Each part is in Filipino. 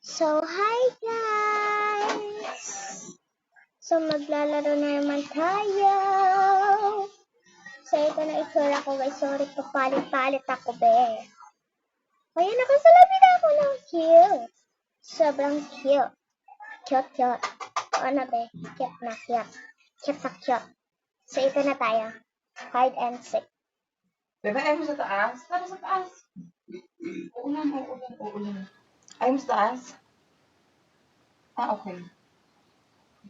So, hi guys! So, maglalaro na naman tayo. So, ito na itsura ko guys. Sorry, papalit-palit ako, be. Kaya nakasalabi na ako ng cute. Sobrang cute. Cute. Ano, be? Cute na cute. Cute na cute. So, ito na tayo. Hide and seek. Bebe, ayaw mo sa taas? Tara sa taas. Uulan. Ayaw mo sa taas? Okay.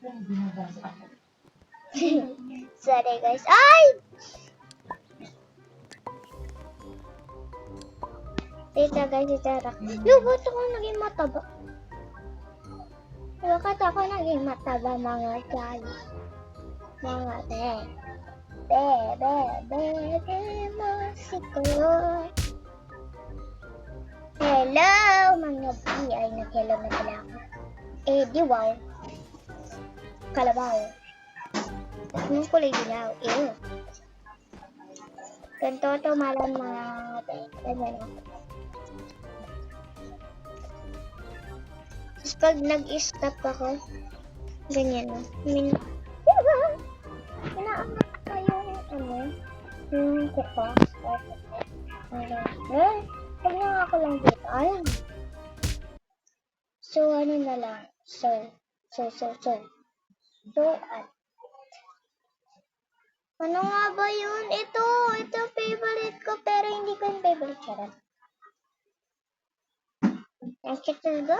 Binabasa ako. Sorry guys. Ay! Dito guys, itara. Ba't ako naging mataba? Bakit ako naging mataba mga guys? Mga masiko. Hello mga B. Ay, nag-hello na pala ako. Di wow. Kalabaw. Anong kulay dilaw? Ganito ito malam mga ganyan ako. Tapos pag nag-stop ako, ganyan o. Inaangat pa yung kupa. Pag nga ako lang dito, ayun. So, ano na lang. So, ano nga ba yun? Ito favorite ko, pero hindi ko yung favorite. Charot. Ang cute talaga.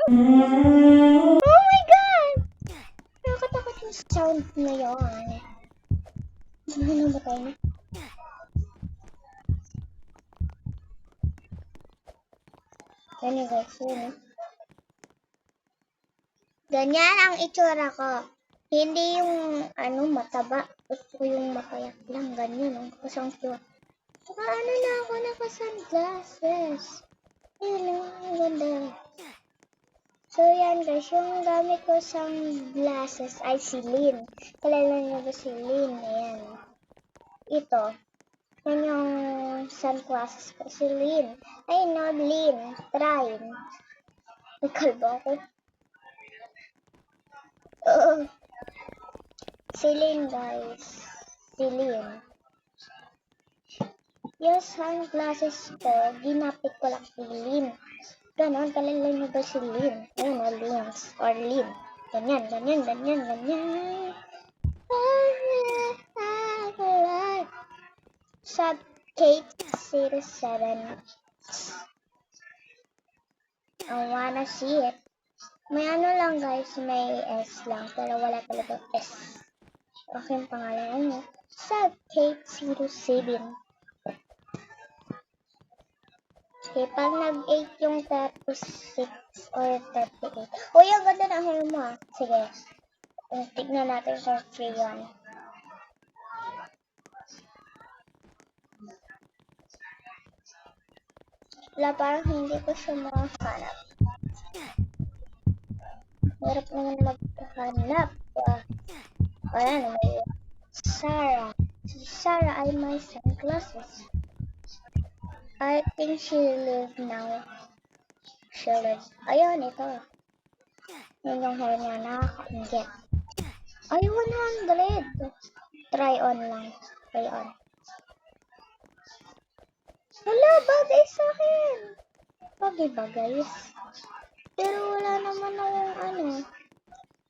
Oh my God! Nakakatakot yung sound na yun. Ano ba tayo na? Ganyan guys, yun. Ganyan ang itsura ko. Hindi yung mataba. Gusto ko yung makayak lang. Ganyan. Ang kusang cute. Saka na ako naka-sunglasses. Yun, ang ganda. So, yan guys. Yung gamit ko sunglasses ay si Lynn. Kalala niyo ba si Lynn? Ayan. Ito. Yan yung sunglasses ko. Si Lynn. Ay, no, Lynn. Try. May kalbo ako. Si Lynn, guys. Si Lynn. Yung sunglasses ko, ginapit ko lang si Lynn. Ganon, kalala niyo ba si Lynn? Ayun, o, Lynns. Or Lynn. Ganyan. Sub Kate 07. I wanna see it. May ano lang guys, may S lang, pero wala talaga S. Okay, yung pangalan niya. Sub Kate 07. Okay, pag nag-8 yung 36 or 38. Uy, ang ganda ng hair mo ah. Sige. Tignan natin sa 3-1. Wala, parang hindi ko siya makahanap. Hirap naman magkahanap. Ayan, may Sarah. Si Sarah ay may sunglasses. I think she live now. She lives. Ayun, ito. Yun yung hair niya, nakaka-inget. Ay, 100. Try on lang. Try on. Wala, bagay sa akin. Bagay ba, guys? Pero wala naman akong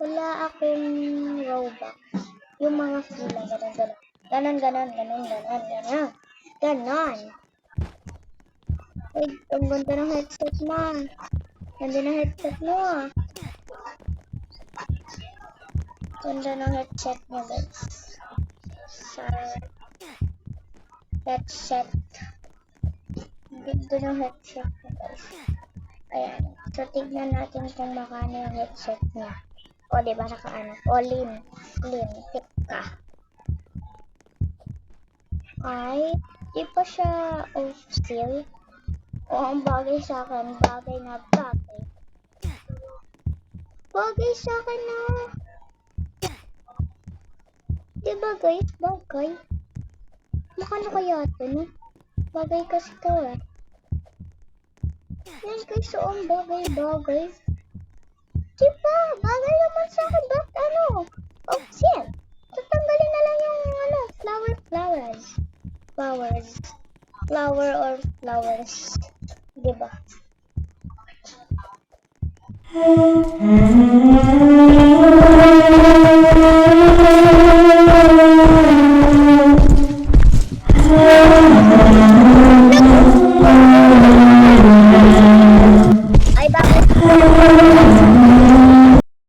wala akong Robux. Yung mga fila, ganon. Ay, ang ganda ng headset mo. Ganda ng headset mo. Ganda ng headset mo, guys. Sa headset. Ganda ng headset mo, guys. Ayan. So, tignan natin kung makano yung headset niya. O, diba nakaano? O, Lynn. Pick ka. Ay, di pa siya off-seal. O, ang bagay sa akin. Bagay na bagay. Bagay sa akin na. Diba guys? Bagay. Makano kaya ito, no? Bagay kasi ito, eh. Yan guys, so ang bagay-bagay. Diba? Bagay naman sa akin. Bakit ano? Opsin. Tatanggalin na lang yung ano, flowers. Flower or flowers. Diba?